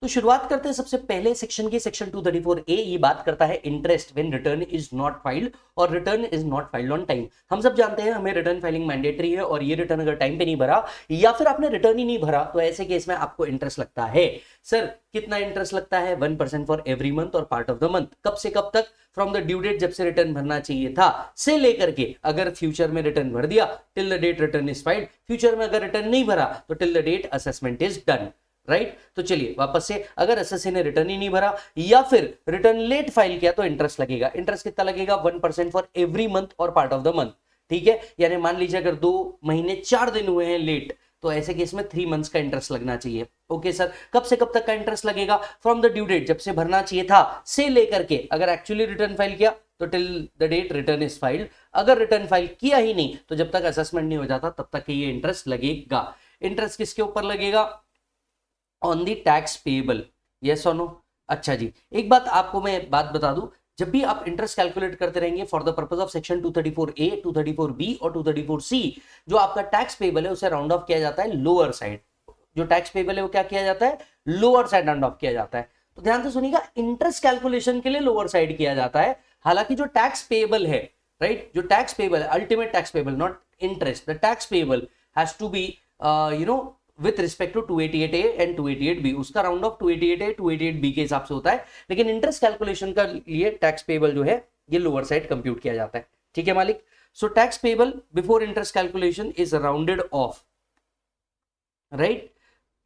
तो शुरुआत करते हैं सबसे पहले सेक्शन की, सेक्शन 234A। ये बात करता है interest when return is not filed और return is not filed on time. हम सब जानते हैं हमें रिटर्न फाइलिंग मैंडेटरी है, और ये रिटर्न अगर टाइम पे नहीं भरा या फिर आपने रिटर्न ही नहीं भरा तो ऐसे केस में आपको इंटरेस्ट लगता है। सर कितना इंटरेस्ट लगता है? 1% फॉर एवरी मंथ और पार्ट ऑफ द मंथ। कब से कब तक? फ्रॉम द ड्यू डेट, जब से रिटर्न भरना चाहिए था, से लेकर के अगर फ्यूचर में रिटर्न भर दिया till the date return is filed, future में अगर रिटर्न नहीं भरा तो till the date assessment is done. Right तो चलिए वापस से, अगर एसएससी ने रिटर्न ही नहीं भरा या फिर रिटर्न लेट फाइल किया तो इंटरेस्ट लगेगा। इंटरेस्ट कितना लगेगा? 1% फॉर एवरी मंथ और पार्ट ऑफ द मंथ। ठीक है, यानी मान लीजिए अगर 2 महीने 4 दिन हुए हैं लेट, तो ऐसे केस में 3 मंथ्स का इंटरेस्ट लगना चाहिए। ओके सर, कब से कब तक का इंटरेस्ट लगेगा? फ्रॉम द ड्यू डेट, जब से भरना चाहिए था, से लेकर के अगर एक्चुअली रिटर्न फाइल किया तो till the date return is filed. अगर रिटर्न फाइल किया ही नहीं तो जब तक असेसमेंट नहीं हो जाता तब तक ये इंटरेस्ट लगेगा। इंटरेस्ट किसके ऊपर लगेगा? On the tax payable. Yes और नो? अच्छा जी, एक बात आपको मैं बात बता दूं, जब भी आप इंटरेस्ट कैलकुलेट करते रहेंगे for the purpose of section 234A, 234B और 234C, जो आपका टैक्स पेएबल है उसे राउंड ऑफ किया जाता है लोअर साइड। जो टैक्स पेएबल है वो क्या किया जाता है? लोअर साइड राउंड ऑफ किया जाता है। तो ध्यान से सुनिएगा, इंटरेस्ट कैलकुलेशन के लिए लोअर साइड किया जाता है, हालांकि जो टैक्स पेएबल है, राइट, जो टैक्स पेएबल है, ultimate tax payable, not interest, the tax payable has to be with respect to 288A and 288B, उसका राउंड ऑफ 288A 288B के हिसाब से होता है, लेकिन इंटरेस्ट कैलकुलेशन का लिए टैक्स पेएबल जो है ये लोअर साइड कंप्यूट किया जाता है। ठीक है मालिक? So tax payable before interest calculation is rounded off, right,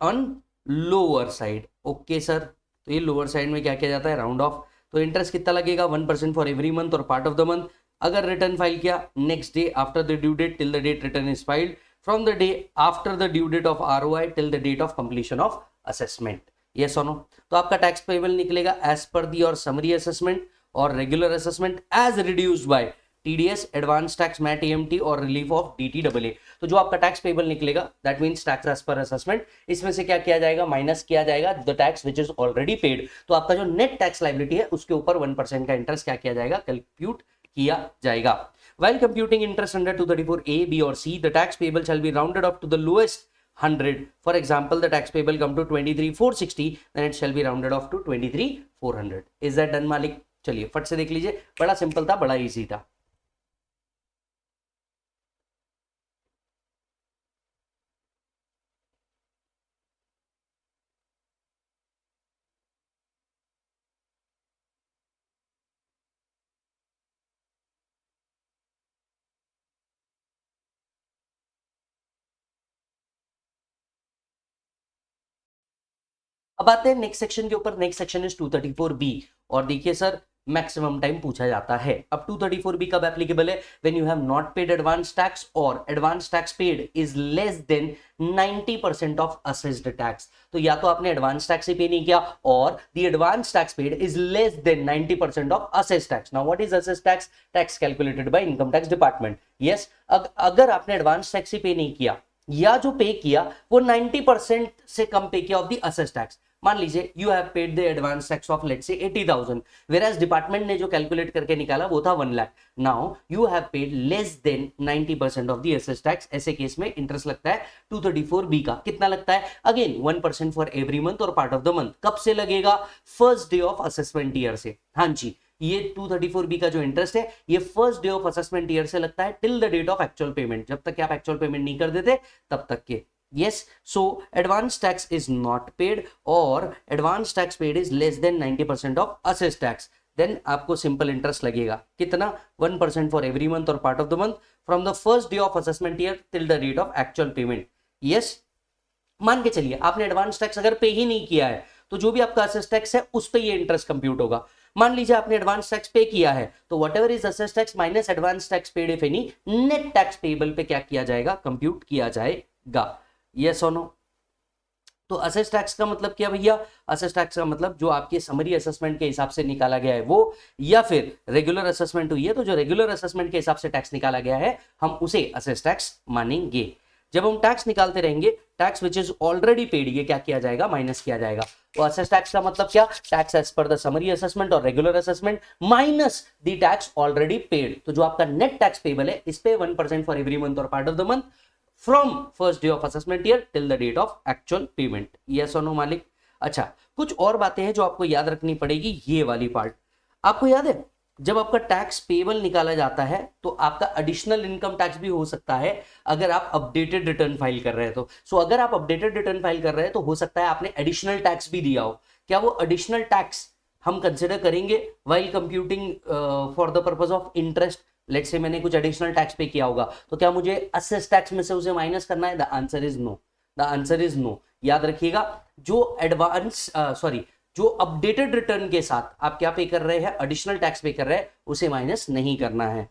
on lower side. Okay sir, तो ये लोअर साइड में क्या किया जाता है? Round of. तो इंटरेस्ट कितना लगेगा? 1% फॉर एवरी मंथ और पार्ट ऑफ द मंथ। अगर रिटर्न फाइल किया next day after the due date till the date return is filed, from the day after the due date of ROI till the date of completion of assessment. yes or no? तो आपका tax payable निकलेगा as per the और summary assessment और regular assessment as reduced by TDS, advance tax, MAT, AMT और relief of DTAA। तो जो आपका tax payable निकलेगा that means tax as per assessment, इसमें से क्या किया जाएगा? माइनस किया जाएगा the tax which is already paid। तो आपका जो नेट टैक्स लाइबिलिटी है उसके ऊपर 1% का इंटरेस्ट क्या किया जाएगा? कैलकुलेट किया जाएगा। While computing interest under 234A, B or C, the tax payable shall be rounded up to the lowest 100. For example, the tax payable come to 23,460, then it shall be rounded off to 23,400. Is that done, मालिक? चलिए फट से देख लीजिए, बड़ा simple था, बड़ा easy था। अब आते हैं नेक्स्ट सेक्शन के ऊपर। नेक्स्ट सेक्शन इज 234B, और देखिए सर मैक्सिमम टाइम पूछा जाता है। अब 234B कब एप्लीकेबल है? When you have not paid advance tax और advance tax paid is less than 90% of assessed tax. तो या तो आपने एडवांस टैक्स ही पे नहीं किया और the advance tax paid is less than 90% of assessed tax. Now what is assessed tax? Tax calculated by income tax department. Yes, अगर आपने एडवांस टैक्स ही पे नहीं किया या जो पे किया वो 90% से कम पे किया ऑफ द असेस्ड टैक्स, मान लीजिए you have paid the advance tax of let's say 80,000, whereas department ने जो कैलकुलेट करके निकाला वो था 1 lakh. Now you have paid less than 90% of the assessed tax. ऐसे केस में इंटरेस्ट लगता है 234B का। कितना लगता है? अगेन 1% फॉर एवरी मंथ और पार्ट ऑफ द मंथ। कब से लगेगा? First day of assessment year से। हाँ जी, ये 234B का जो इंटरेस्ट है ये first day of assessment year से लगता है till the date of actual payment. जब तक कि आप एक्चुअल पेमेंट नहीं कर देते तब तक के। yes, so advance tax is not paid or advance tax paid is less than 90% of assessed tax, then आपको सिंपल इंटरेस्ट लगेगा। कितना? 1% फॉर एवरी मंथ और part of the month from the first day of assessment year till the date of actual payment. Yes, मान के चलिए आपने advance tax अगर पे ही नहीं किया है तो जो भी आपका असेस टैक्स है उस पर ये इंटरेस्ट कंप्यूट होगा। मान लीजिए आपने एडवांस टैक्स पे किया है तो whatever is assess tax minus advance tax paid if any, net tax payable पे क्या किया जाएगा? कंप्यूट किया जाएगा। यस और नो? तो असेस टैक्स का मतलब क्या भैया? असेस टैक्स का मतलब जो आपके समरी असेसमेंट के हिसाब से निकाला गया है वो, या फिर रेगुलर असेसमेंट हुई है तो जो रेगुलर असेसमेंट के हिसाब से टैक्स निकाला गया है हम उसे असेस टैक्स मानेंगे। जब हम टैक्स निकालते रहेंगे, tax which is already paid ये क्या किया जाएगा? माइनस किया जाएगा। तो असेस टैक्स का मतलब क्या? Tax as per the summary assessment और regular assessment minus the tax already paid. तो जो आपका नेट टैक्स पेबल है इस पे 1% फॉर एवरी मंथ और part of the month from first day of assessment year till the date of actual payment. yes or no मालिक? अच्छा, कुछ और बातें हैं जो आपको याद रखनी पड़ेगी। ये वाली पार्ट आपको याद है, जब आपका टैक्स पेबल निकाला जाता है तो आपका एडिशनल इनकम टैक्स भी हो सकता है अगर आप अपडेटेड रिटर्न फाइल कर रहे हैं तो। सो अगर आप अपडेटेड रिटर्न फाइल कर रहे हैं तो हो सकता है आपने एडिशनल टैक्स भी दिया हो। क्या वो एडिशनल टैक्स हम कंसिडर करेंगे while computing for the purpose of interest? Let's say मैंने कुछ एडिशनल टैक्स पे किया होगा, तो क्या मुझे असेस टैक्स में से उसे माइनस करना है? The answer is no, the answer is no. याद रखिएगा, जो एडवांस जो अपडेटेड रिटर्न के साथ आप क्या पे कर रहे हैं, एडिशनल टैक्स पे कर रहे हैं, उसे माइनस नहीं करना है,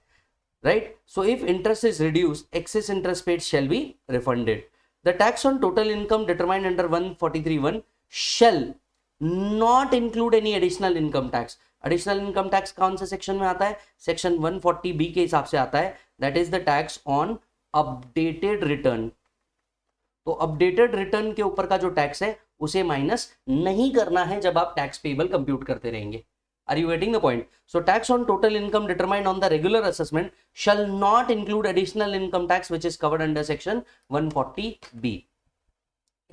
right? So if interest is reduced, excess interest paid shall be refunded. The tax on total income determined under 143(1) shall not include any additional income tax. Additional income tax कौन से सेक्शन में आता है? Section 140B के हिसाब से आता है, that is the tax on updated return. तो अपडेटेड रिटर्न के ऊपर का जो टैक्स है उसे माइनस नहीं करना है जब आप टैक्स पेबल कंप्यूट करते रहेंगे। Are you getting the point? So tax on total income determined on the regular assessment shall not include additional income tax which is covered under section 140B।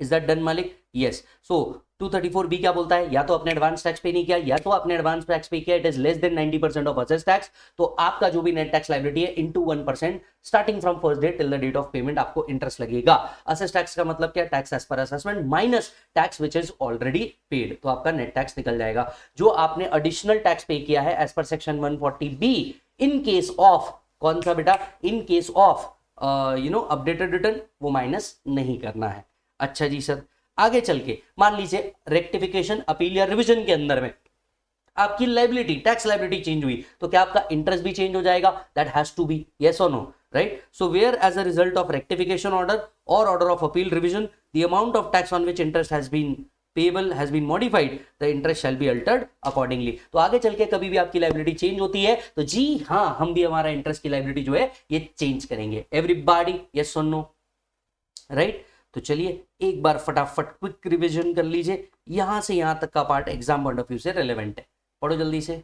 Is that done मालिक? Yes. So 234B क्या बोलता है? या तो आपने advance tax पे नहीं किया या तो आपने एडवांस टैक्स पे किया, it is less than 90% of assess tax, तो आपका जो भी नेट टैक्स लायबिलिटी है into 1% starting from first day till the date of payment आपको इंटरेस्ट लगेगा। असेस टैक्स का मतलब क्या? Tax as per assessment minus tax which is already paid, तो आपका नेट टैक्स निकल जाएगा। जो आपने एडिशनल टैक्स पे किया है as per section 140B, in case of कौन सा बेटा? In case of updated return, वो माइनस नहीं करना है। अच्छा जी सर, आगे चल के मान लीजिए रेक्टिफिकेशन, अपील या रिवीजन के अंदर में आपकी लायबिलिटी, टैक्स लायबिलिटी चेंज हुई, तो क्या आपका इंटरेस्ट भी चेंज हो जाएगा? That has to be, yes और no, right? So where as a result of rectification order और order of appeal revision the amount of tax on which interest has been payable has been modified, the interest shall be altered accordingly. तो आगे चल के कभी भी आपकी liability change होती है तो जी हाँ, हम भी हमारा इंटरेस्ट की लायबिलिटी जो है ये चेंज करेंगे। एवरीबॉडी यस और नो, राइट? तो चलिए एक बार फटाफट क्विक रिवीजन कर लीजिए, यहां से यहां तक का part exam point of view से रेलेवेंट है। पढ़ो जल्दी से।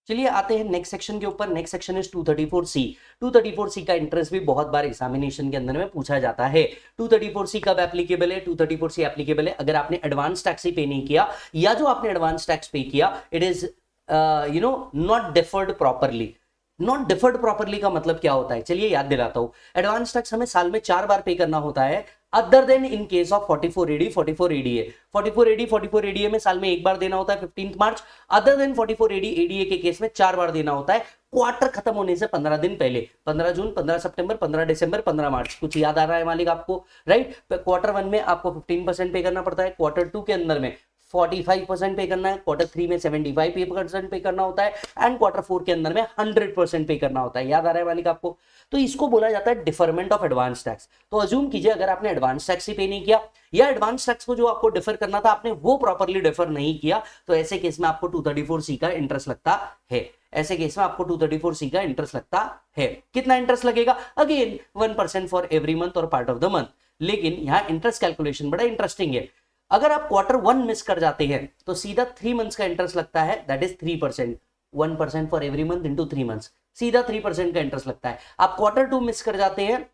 चलिए आते हैं नेक्स्ट सेक्शन के ऊपर। Next section is 234C। 234C का इंटरेस्ट भी बहुत बार एग्जामिनेशन के अंदर में पूछा जाता है। 234C कब एप्लीकेबल है? 234C एप्लीकेबल है अगर आपने एडवांस टैक्स ही पे नहीं किया, या जो आपने एडवांस टैक्स पे किया it is not deferred properly. Not deferred properly का मतलब क्या होता है? चलिए याद दिलाता हूं। एडवांस टैक्स हमें साल में 4 बार पे करना होता है, other then in case of 44AD 44ADA। 44AD 44ADA में साल में एक बार देना होता है 15 मार्च, अदर देन 44AD ADA के केस में 4 बार देना होता है क्वार्टर खत्म होने से 15 दिन पहले। 15 जून, 15 सितंबर, 15 दिसंबर, 15 मार्च। कुछ याद आ रहा है मालिक आपको? राइट? क्वार्टर 1 में आपको 15% पे करना पड़ता है, क्वार्टर 2 के अंदर में 45% पे करना है, क्वार्टर 3 में 75% पे करना होता है, एंड क्वार्टर 4 के अंदर में 100% पे करना होता है। याद आ रहा है मालिक आपको? तो इसको बोला जाता है डिफरमेंट ऑफ एडवांस टैक्स। तो अज्यूम कीजिए अगर आपने एडवांस टैक्स ही पे नहीं किया, या एडवांस टैक्स को जो आपको डिफर करना था आपने वो प्रॉपरली डिफर नहीं किया, तो ऐसे केस में आपको 234C का इंटरेस्ट लगता है। ऐसे केस में आपको 234C का इंटरेस्ट लगता है। कितना इंटरेस्ट लगेगा? अगेन 1% फॉर एवरी मंथ और पार्ट ऑफ द मंथ। लेकिन यहां इंटरेस्ट कैलकुलेशन बड़ा इंटरेस्टिंग है। अगर आप क्वार्टर 1 मिस कर जाते हैं तो सीधा 3 मंथ्स का इंटरेस्ट लगता है, that is 3%। 1% for every month into 3 months, सीधा 3% का इंटरेस्ट लगता है। आप क्वार्टर 2 मिस कर जाते हैं,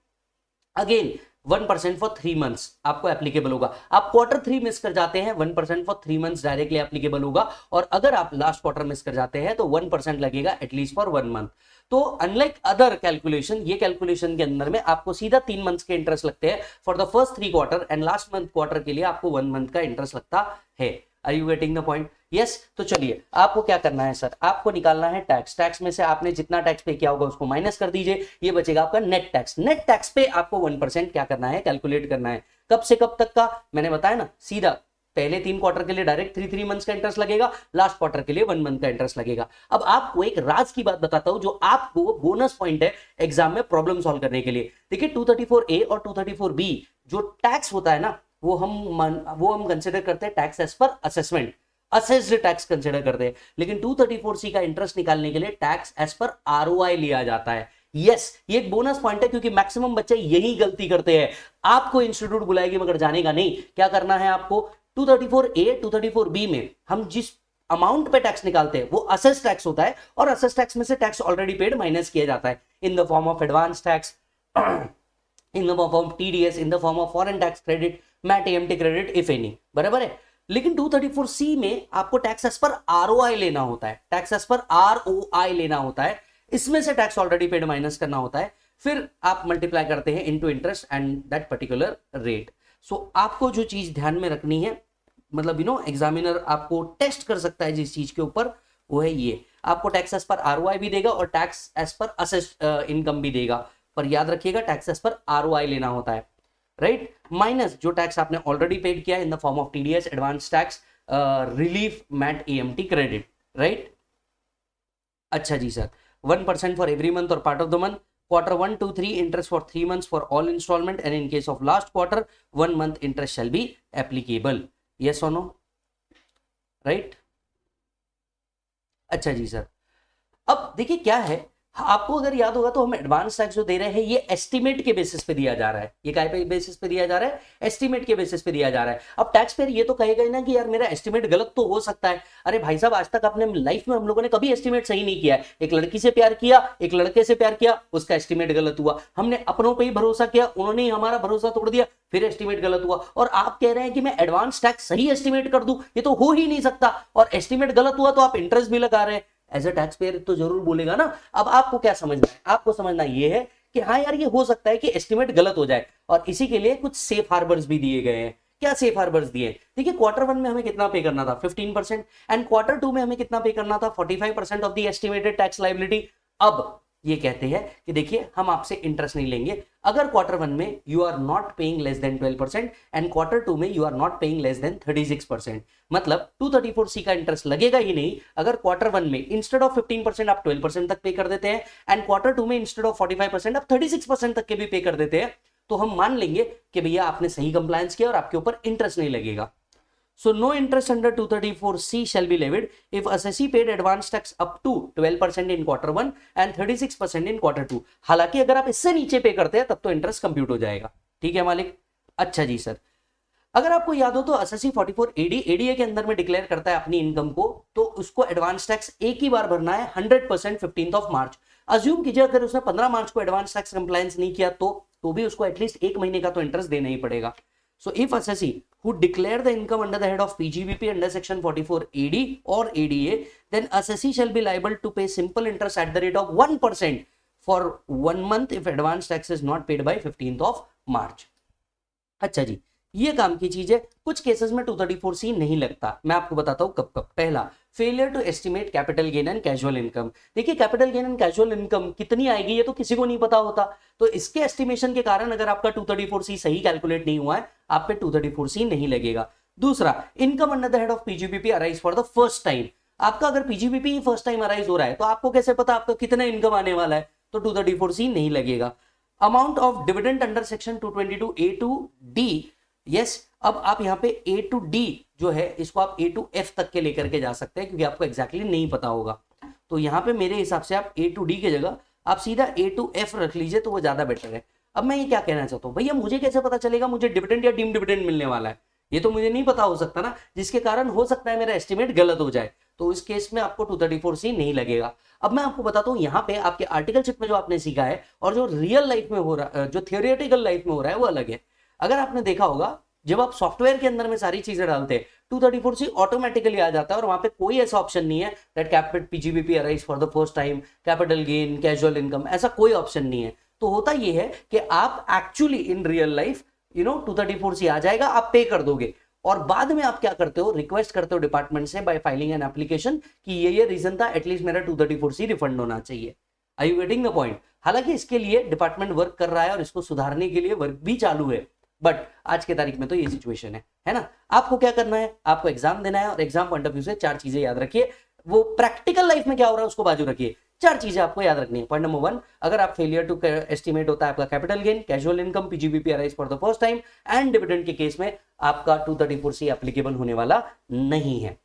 अगेन 1% फॉर 3 मंथ्स आपको एप्लीकेबल होगा। आप क्वार्टर 3 मिस कर जाते हैं, 1% फॉर 3 मंथ्स डायरेक्टली एप्लीकेबल होगा, और अगर आप लास्ट क्वार्टर मिस कर जाते हैं तो 1% लगेगा एटलीस्ट फॉर 1 मंथ। तो अनलाइक अदर कैलकुलेशन, ये कैलकुलेशन के अंदर में आपको सीधा 3 मंथ्स के इंटरेस्ट लगते हैं for the first 3 quarter, and last month quarter के लिए आपको 1 मंथ का इंटरेस्ट लगता है। Are you getting the point? Yes. तो चलिए आपको क्या करना है सर, आपको निकालना है टैक्स। टैक्स में से आपने जितना टैक्स पे किया होगा उसको माइनस कर दीजिए, ये बचेगा आपका नेट टैक्स। नेट टैक्स पे आपको 1% क्या करना है, कैलकुलेट करना है। कब से कब तक का? मैंने बताया ना, सीधा पहले 3 क्वार्टर के लिए डायरेक्ट 3 मंथ्स का इंटरेस्ट लगेगा, लास्ट क्वार्टर के लिए 1 मंथ का इंटरेस्ट लगेगा। अब आपको एक राज की बात बताता हूं जो आपको बोनस पॉइंट है एग्जाम में प्रॉब्लम सॉल्व करने के लिए। देखिए 234A और 234B जो टैक्स होता है ना, वो हम कंसिडर करते हैं tax as per assessment, assessed tax consider करते हैं। लेकिन 234C का इंटरेस्ट निकालने के लिए टैक्स एज पर ROI लिया जाता है। यस, ये एक बोनस पॉइंट है क्योंकि मैक्सिमम बच्चे यही गलती करते हैं। आपको इंस्टीट्यूट बुलाएगी मगर जानेगा नहीं। क्या करना है आपको, 234A 234B में हम जिस अमाउंट पे टैक्स निकालते हैं वो असेस टैक्स होता है, और असेस टैक्स में से टैक्स ऑलरेडी पेड माइनस किया जाता है in the form of advance tax, in the form of TDS, in the form of foreign tax credit, MAT AMT credit if any, बराबर है। लेकिन 234C में आपको टैक्स एज पर आरओआई लेना होता है, टैक्स एज पर आरओआई लेना होता है, इसमें से टैक्स ऑलरेडी पेड माइनस करना होता है, फिर आप मल्टीप्लाई करते हैं into interest and that particular rate. So आपको जो चीज ध्यान में रखनी है, मतलब एग्जामिनर आपको टेस्ट कर सकता है जिस चीज के ऊपर, वो है ये, आपको टैक्स एज पर आरओआई भी देगा और tax as per assessed income भी देगा, पर याद रखिएगा टैक्स एज पर आरओआई लेना होता है, राइट, माइनस जो टैक्स आपने ऑलरेडी पेड किया in the form of TDS, advance tax, relief, MAT AMT credit, right. अच्छा जी सर, 1% फॉर एवरी मंथ और part of the month, quarter 1 to 3 interest for 3 months for all installment, and in case of last quarter 1 month interest shall be applicable, yes or no, right। अच्छा जी sir, अब देखिए क्या है, आपको अगर याद होगा तो हम एडवांस टैक्स जो दे रहे हैं ये एस्टीमेट के बेसिस पे दिया जा रहा है। ये काय पे बेसिस पे दिया जा रहा है, एस्टीमेट के बेसिस पे दिया जा रहा है। अब टैक्स पेयर ये तो कहेगा ही ना कि यार मेरा एस्टीमेट गलत तो हो सकता है। अरे भाई साहब, आज तक अपने लाइफ में हम लोगों ने कभी एस्टीमेट सही नहीं किया है। एक लड़की से प्यार किया, एक लड़के से प्यार किया, उसका एस्टीमेट गलत हुआ, हमने अपनों पर ही भरोसा किया, उन्होंने ही हमारा भरोसा तोड़ दिया, फिर एस्टीमेट गलत हुआ। और आप कह रहे हैं कि मैं एडवांस टैक्स सही एस्टीमेट कर दूं, ये तो हो ही नहीं सकता। और एस्टीमेट गलत हुआ तो आप इंटरेस्ट भी लगा रहे हैं। एज अ टैक्स पेयर तो जरूर बोलेगा ना। अब आपको क्या समझना है, आपको समझना ये है कि हाँ यार ये हो सकता है कि एस्टीमेट गलत हो जाए, और इसी के लिए कुछ सेफ हार्बर्स भी दिए गए हैं। क्या सेफ हार्बर्स दिए? देखिए क्वार्टर 1 में हमें कितना पे करना था, 15%, एंड क्वार्टर 2 में हमें कितना पे करना था, 45% of the estimated tax liability. अब ये कहते हैं कि देखिए हम आपसे इंटरेस्ट नहीं लेंगे अगर क्वार्टर 1 में you are not paying less than 12% and quarter 2 में you are not paying less than 36%। मतलब 234C का इंटरेस्ट लगेगा ही नहीं अगर क्वार्टर 1 में इंस्टेड ऑफ 15% आप 12% तक पे कर देते हैं, एंड क्वार्टर 2 में इंस्टेड ऑफ 45% आप 36% तक के भी पे कर देते हैं, तो हम मान लेंगे कि भैया आपने सही कंप्लायंस किया और आपके ऊपर इंटरेस्ट नहीं लगेगा। So no interest under 234C shall be levied if assessee paid advance tax up to 12% in quarter 1 and 36% in quarter 2। हालांकि अगर आप इससे नीचे पे करते हैं तब तो इंटरेस्ट कंप्यूट हो जाएगा। ठीक है मालिक। अच्छा जी सर, अगर आपको याद हो तो असेसी 44AD एडीए के अंदर में डिक्लेयर करता है अपनी इनकम को, तो उसको एडवांस टैक्स एक ही बार भरना है 100% 15th ऑफ मार्च। अज्यूम कीजिए अगर उसने 15 मार्च को एडवांस टैक्स कंप्लायंस नहीं किया तो भी उसको एटलीस्ट एक महीने का तो इंटरेस्ट देना ही पड़ेगा। So if assessee who declare the income under the head of PGBP under section 44AD or ADA, then assessee shall be liable to pay simple interest at the rate of 1% for 1 month if advance tax is not paid by 15th of March। अच्छा जी, ये काम की चीज है। कुछ cases में 234C नहीं लगता, मैं आपको बताता हूं कब कब। पहला, failure to estimate capital gain and casual income. देखिए capital gain and casual income कितनी आएगी ये तो किसी को नहीं पता होता, तो इसके एस्टिमेशन के कारण अगर आपका 234C सही कैलकुलेट नहीं हुआ है आप पे 234C नहीं लगेगा। दूसरा, income under the head of PGBP arise for the first time. आपका अगर पीजीबीपी ही फर्स्ट टाइम अराइज हो रहा है तो आपको कैसे पता आपका कितना इनकम आने वाला है, तो 234C नहीं लगेगा। Amount of dividend under section 222A to D, yes. अब आप यहाँ पे A to D जो है इसको आप A to F तक के लेकर के जा सकते हैं क्योंकि आपको एग्जैक्टली नहीं पता होगा, तो यहाँ पे मेरे हिसाब से आप A to D की जगह आप सीधा A to F रख लीजिए तो वो ज्यादा बेटर है। अब मैं ये क्या कहना चाहता हूँ, भैया मुझे कैसे पता चलेगा मुझे डिविडेंड या डीम डिविडेंड मिलने वाला है, ये तो मुझे नहीं पता हो सकता ना, जिसके कारण हो सकता है मेरा एस्टिमेट गलत हो जाए, तो इस केस में आपको 234C नहीं लगेगा। अब मैं आपको बताता हूँ यहाँ पे आपके आर्टिकलशिप में जो आपने सीखा है और जो रियल लाइफ में हो रहा है, जो थियोरेटिकल लाइफ में हो रहा है वो अलग है। अगर आपने देखा होगा जब आप सॉफ्टवेयर के अंदर में सारी चीजें डालते हैं 234C ऑटोमेटिकली आ जाता है और वहां पे कोई ऐसा ऑप्शन नहीं है that capital PGBP arise for the first time, capital gain, casual income, ऐसा कोई ऑप्शन नहीं है। तो होता ये है कि आप actually in real life 234C आ जाएगा, आप पे कर दोगे और बाद में आप क्या करते हो, रिक्वेस्ट करते हो डिपार्टमेंट से बाय फाइलिंग एन एप्लीकेशन कि ये रीजन था, एटलीस्ट मेरा 234C रिफंड होना चाहिए। Are you getting the point? हालांकि इसके लिए डिपार्टमेंट वर्क कर रहा है और इसको सुधारने के लिए वर्क भी चालू है, बट आज के तारीख में तो ये सिचुएशन है ना। आपको क्या करना है, आपको एग्जाम देना है और एग्जाम पॉइंट ऑफ व्यू से 4 चीजें याद रखिए। वो प्रैक्टिकल लाइफ में क्या हो रहा है उसको बाजू रखिए, 4 चीजें आपको याद रखनी है। पॉइंट नंबर 1, अगर आप फेलियर टू एस्टिमेट होता है आपका capital gain, casual income, PGBP arise for the first time and dividend के केस में आपका 234C एप्लीकेबल होने वाला नहीं है।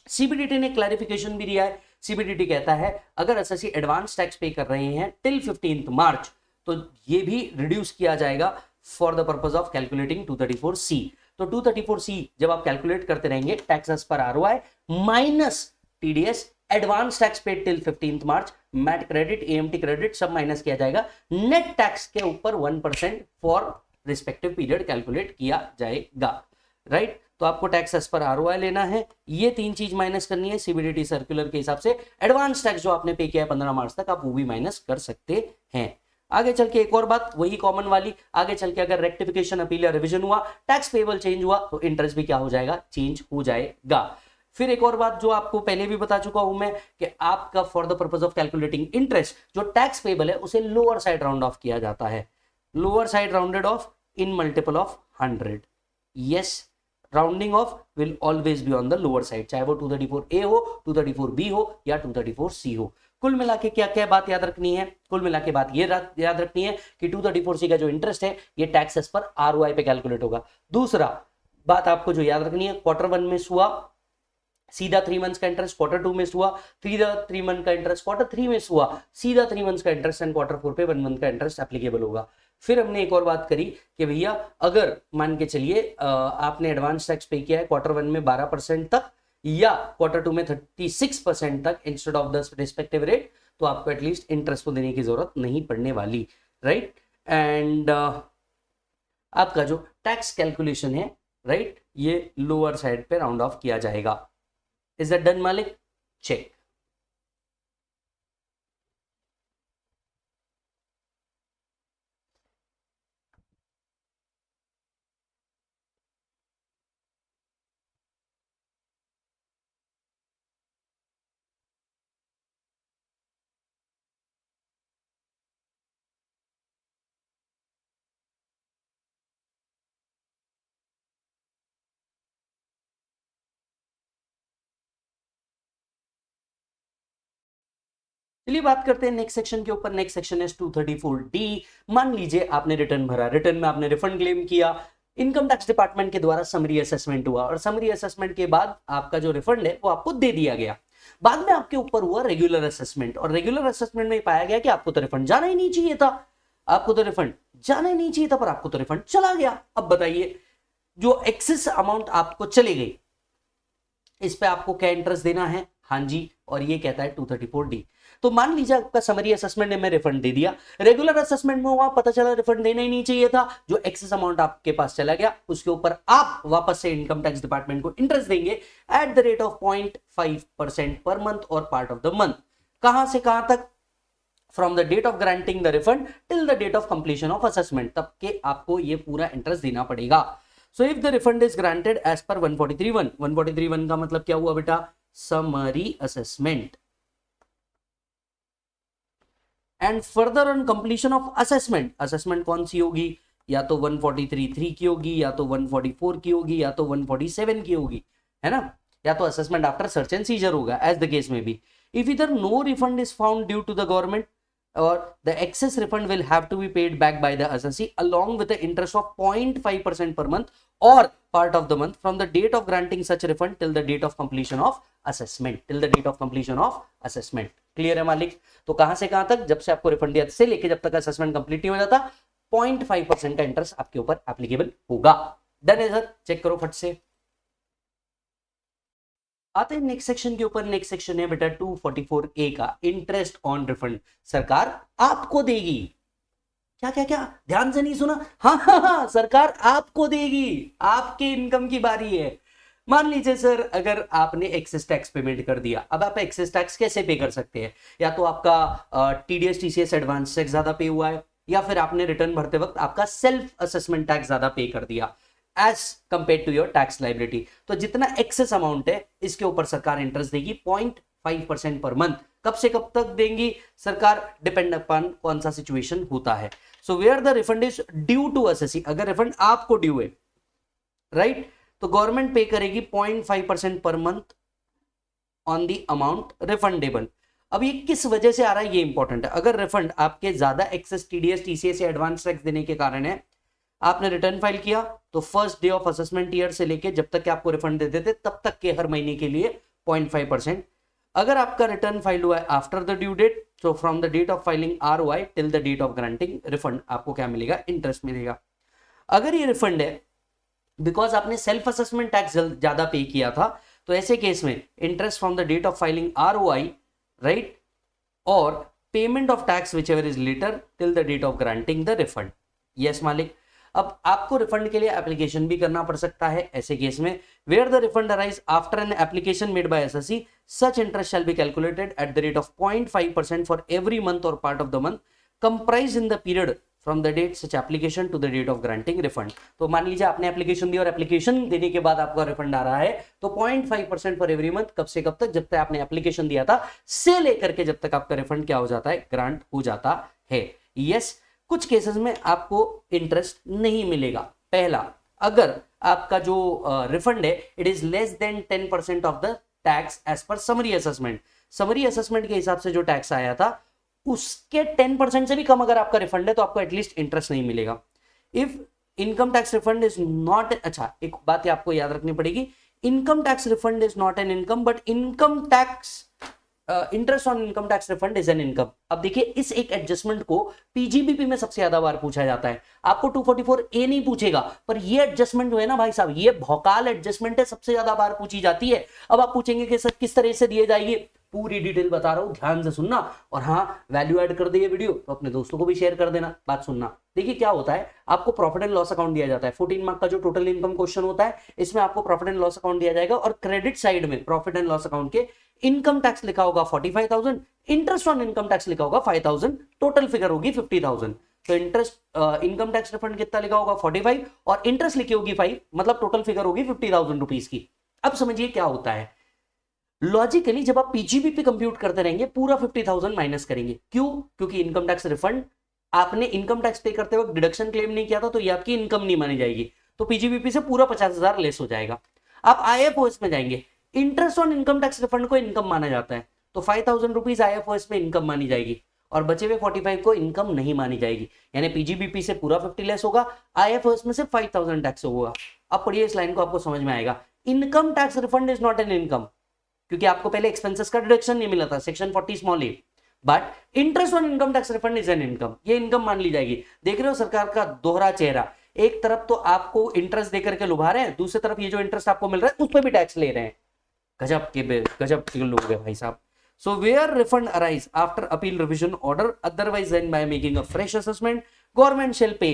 सीबीडीटी ने क्लैरिफिकेशन भी दिया है। सीबीडीटी कहता है अगर एसएससी एडवांस टैक्स पे कर रहे हैं टिल 15 मार्च तो ये भी रिड्यूस किया जाएगा for the purpose of calculating 234C। तो 234C जब आप कैलकुलेट करते रहेंगे tax as per ROI minus TDS advance tax paid till 15 March MAT credit AMT credit सब माइनस किया जाएगा, नेट टैक्स के ऊपर 1% फॉर रिस्पेक्टिव पीरियड कैलकुलेट किया जाएगा, राइट। तो आपको टैक्स एज पर आरओआई लेना है, ये 3 चीज माइनस करनी है सीबीडीटी सर्कुलर के हिसाब से। एडवांस टैक्स जो आपने पे किया है 15 मार्च तक आप वो भी माइनस कर सकते हैं। आगे चल के एक और बात वही कॉमन वाली, आगे चल के अगर रेक्टिफिकेशन अपील या रिवीजन हुआ टैक्स पेबल चेंज हुआ तो इंटरेस्ट भी क्या हो जाएगा, चेंज हो जाएगा। फिर एक और बात जो आपको पहले भी बता चुका हूं मैं कि आपका for the purpose of calculating interest जो टैक्स पेबल है उसे लोअर साइड राउंड ऑफ किया जाता है, lower side rounded off in multiple of 100। Yes, rounding off will always be on the lower side, चाहे वो 234A हो, 234B हो या 234C हो। कुल मिला के क्या क्या बात याद रखनी है, कुल मिला के बात ये याद रखनी है कि 234C का जो इंटरेस्ट है ये टैक्सेस पर आरओआई पे कैलकुलेट होगा। दूसरा बात आपको जो याद रखनी है, क्वार्टर 1 में हुआ सीधा 3 मंथ्स का इंटरेस्ट, क्वार्टर 2 में हुआ सीधा 3 मंथ का इंटरेस्ट, क्वार्टर 3 में हुआ सीधा 3 मंथ्स का इंटरेस्ट एंड क्वार्टर 4 पे 1 मंथ का इंटरेस्ट एप्लीकेबल होगा। फिर हमने एक और बात करी कि भैया अगर मान के चलिए आपने एडवांस टैक्स पे किया है क्वार्टर 1 में 12% तक या क्वार्टर 2 में 36% तक instead of the respective rate, तो आपको एटलीस्ट इंटरेस्ट को देने की जरूरत नहीं पड़ने वाली, राइट। एंड आपका जो टैक्स कैलकुलेशन है, राइट, ये लोअर साइड पे राउंड ऑफ किया जाएगा। इज दैट डन मालिक? चेक। चलिए बात करते हैं नेक्स्ट सेक्शन के ऊपर। नेक्स्ट सेक्शन है 234D। मान लीजिए आपने रिटर्न भरा, रिटर्न में आपने रिफंड क्लेम किया, इनकम टैक्स डिपार्टमेंट के द्वारा समरी असेसमेंट हुआ और समरी असेसमेंट के बाद आपका जो रिफंड है वो आपको दे दिया गया। बाद में आपके ऊपर हुआ रेगुलर असेसमेंट और रेगुलर असेसमेंट में पाया गया कि आपको तो रिफंड जाना ही नहीं चाहिए था, आपको तो रिफंड जाना ही नहीं चाहिए था, पर आपको तो रिफंड चला गया। अब बताइए जो एक्सेस अमाउंट आपको चली गई इस पे आपको क्या इंटरेस्ट देना है? हाँ जी, और ये कहता है 234D। तो मान लीजिए आपका समरी असेसमेंट ने मैं रिफंड दे दिया, रेगुलर असेसमेंट में हुआ पता चला रिफंड देना ही नहीं चाहिए था, जो एक्सेस अमाउंट आपके पास चला गया उसके ऊपर आप वापस से इनकम टैक्स डिपार्टमेंट को इंटरेस्ट देंगे eight the rate of 0.5% per month और पार्ट ऑफ द मंथ। कहां से कहां तक? From the date of granting the refund till the date of completion of assessment, तब के आपको ये पूरा इंटरेस्ट देना पड़ेगा। So if the refund is granted as per 143(1), 143(1) का मतलब क्या हुआ बेटा? Summary assessment. And further on completion of assessment, assessment कौन सी होगी? या तो 143(3) की होगी, या तो 144 की होगी, या तो 147 की होगी, है ना, या तो assessment after search and seizure होगा, as the case may be. If इधर no refund is found due to the government or the excess refund will have to be paid back by the assessee along with the interest of 0.5% per month or part of the month from the date of granting such refund till the date of completion of assessment, till the date of completion of assessment। Clear है मालिक? तो कहां से कहां तक? जब से आपको रिफंड दिया से लेके जब तक असेसमेंट कंप्लीट नहीं हो जाता 0.5% का इंटरेस्ट आपके ऊपर एप्लीकेबल होगा। डन है सर? चेक करो फट से। आते हैं नेक्स्ट सेक्शन के ऊपर। नेक्स्ट सेक्शन है बेटा 244A का इंटरेस्ट ऑन रिफंड। सरकार आपको देगी, क्या क्या क्या, ध्यान से नहीं सुना? हाँ, सरकार आपको देगी, आपके इनकम की बारी है। मान लीजिए सर अगर आपने एक्सेस टैक्स पेमेंट कर दिया, अब आप एक्सेस टैक्स कैसे पे कर सकते हैं? या तो आपका टीडीएस टीसीएस एडवांस टैक्स ज्यादा पे हुआ है, या फिर आपने रिटर्न भरते वक्त आपका सेल्फ असेसमेंट टैक्स ज्यादा पे कर दिया as compare to your tax liability. तो जितना एक्सेस अमाउंट है इसके ऊपर सरकार इंटरेस्ट देगी 0.5% पर मंथ। कब से कब तक देंगी सरकार? डिपेंड अपॉन कौन सा सिचुएशन होता है। So where the refund is due to assessee, अगर रिफंड आपको ड्यू है, राइट, तो गवर्नमेंट पे करेगी 0.5% per month on the amount refundable. अब ये किस वजह से आ रहा है ये इंपॉर्टेंट है। अगर रिफंड आपके ज्यादा एक्सेस टीडीएस टीसीएस या एडवांस टैक्स देने के कारण है, आपने रिटर्न फाइल किया तो first day of assessment year से लेके जब तक कि आपको रिफंड दे देते तब तक के हर महीने के लिए 0.5%। अगर आपका रिटर्न फाइल हुआ है आफ्टर द ड्यू डेट, तो from the date of filing ROI till the date of granting refund आपको क्या मिलेगा, इंटरेस्ट मिलेगा। अगर ये रिफंड है बिकॉज आपने सेल्फ असेसमेंट टैक्स ज्यादा पे किया था, तो ऐसे केस में interest from the date of filing ROI, right, और payment of tax whichever is later till the date of granting the refund. Yes मालिक। अब आपको रिफंड के लिए एप्लीकेशन भी करना पड़ सकता है ऐसे केस में, where the refund arise after an application made by SSC, such interest shall be calculated at the rate of 0.5% for every month और part of the month comprise in the period from the date such application to the date of granting refund. तो मान लीजिए आपने application दी और application देने के बाद आपका रिफंड आ रहा है, तो 0.5% फॉर एवरी मंथ, कब से कब तक, जब तक आपने एप्लीकेशन दिया था से लेकर के जब तक आपका रिफंड क्या हो जाता है, ग्रांट हो जाता है। यस, कुछ केसेस में आपको इंटरेस्ट नहीं मिलेगा। पहला, अगर आपका जो रिफंड है it is less than 10% of the tax as per summary assessment. Summary assessment के हिसाब से जो टैक्स आया था उसके 10% से भी कम अगर आपका रिफंड है तो आपको एटलीस्ट इंटरेस्ट नहीं मिलेगा। If income tax refund is not, अच्छा एक बात आपको याद रखनी पड़ेगी, income tax refund is not an income but income tax interest on income tax refund is an income. अब देखिए इस एक एडजस्टमेंट को पीजीबीपी में सबसे ज्यादा बार पूछा जाता है, आपको 244A नहीं पूछेगा, पर ये एडजस्टमेंट जो है ना भाई साहब, ये भौकाल एडजस्टमेंट है, सबसे ज्यादा बार पूछी जाती है। अब आप पूछेंगे कि सर किस तरह से दिए जाएगी, पूरी डिटेल बता रहा हूं, ध्यान से सुनना, और हाँ वैल्यू ऐड कर दे ये वीडियो तो अपने दोस्तों को भी शेयर कर देना। बात सुनना, देखिए क्या होता है, आपको प्रॉफिट एंड लॉस अकाउंट दिया जाता है, 14 मार्क का जो टोटल इनकम क्वेश्चन होता है इसमें आपको प्रॉफिट एंड लॉस अकाउंट दिया जाएगा, और क्रेडिट साइड में प्रॉफिट एंड लॉस अकाउंट के इनकम टैक्स लिखा होगा 45,000, इंटरेस्ट ऑन इनकम टैक्स लिखा होगा 5,000, टोटल फिगर होगी 50,000। तो इंटरेस्ट इनकम टैक्स रिफंड कितना लिखा होगा 45 और इंटरेस्ट लिखी होगी 5, मतलब टोटल फिगर होगी 50,000 रुपीज की। अब समझिए क्या होता है, लॉजिकली जब आप पीजीबीपी कंप्यूट करते रहेंगे पूरा 50,000 माइनस करेंगे, क्यों, क्योंकि इनकम टैक्स रिफंड आपने इनकम टैक्स पे करते वक्त डिडक्शन क्लेम नहीं किया था तो ये आपकी इनकम नहीं मानी जाएगी, तो पीजीबीपी से पूरा 50,000 लेस हो जाएगा। आप IFOS में जाएंगे, interest on income tax refund को इनकम माना जाता है, तो 5,000 रुपीज IFOS में इनकम मानी जाएगी और बचे हुए 45 को इनकम नहीं मानी जाएगी, यानी पीजीबीपी से पूरा 50 लेस होगा, IFOS में से 5,000 टैक्स होगा। अब पढ़िए इस लाइन को, आपको समझ में आएगा। Income tax refund is not an income, क्योंकि आपको पहले एक्सपेंसेस का डिडक्शन नहीं मिला था, section 40 small A, but interest on income tax refund is an income, ये इनकम मान ली जाएगी। देख रहे हो सरकार का दोहरा चेहरा, एक तरफ तो आपको इंटरेस्ट देकर के लुभा रहे हैं, दूसरी तरफ ये जो इंटरेस्ट आपको मिल रहा है उस पर भी टैक्स ले रहे हैं। गजब के लोग हैं भाई साहब। So where refund arise after appeal revision order, otherwise than by making a fresh assessment, government shall pay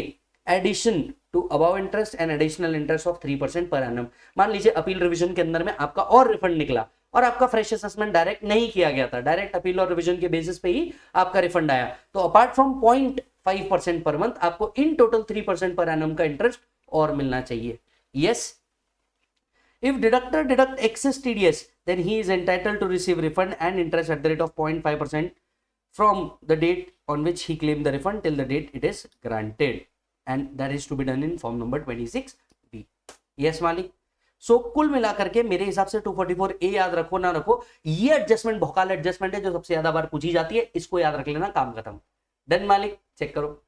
addition to above interest and additional interest of 3% per annum। मान लीजिए अपील रिवीजन के अंदर में आपका और रिफंड निकला और आपका फ्रेश असेसमेंट डायरेक्ट नहीं किया गया था, डायरेक्ट अपील और रिवीजन के बेसिस पे ही आपका रिफंड आया, तो अपार्ट फ्रॉम 0.5% पर मंथ आपको इन टोटल 3% पर एनम का इंटरेस्ट और मिलना चाहिए। Yes, if deductor deduct excess TDS then he is entitled to receive refund and interest at the rate of 0.5% from the date on which he claimed the refund till the date it is granted, and that is to be done in form number 26B। yes मालिक। सो कुल मिलाकर के मेरे हिसाब से 244A याद रखो ना रखो, ये एडजस्टमेंट भौकाल एडजस्टमेंट है जो सबसे ज्यादा बार पूछी जाती है, इसको याद रख लेना, काम खत्म। डन मालिक, चेक करो।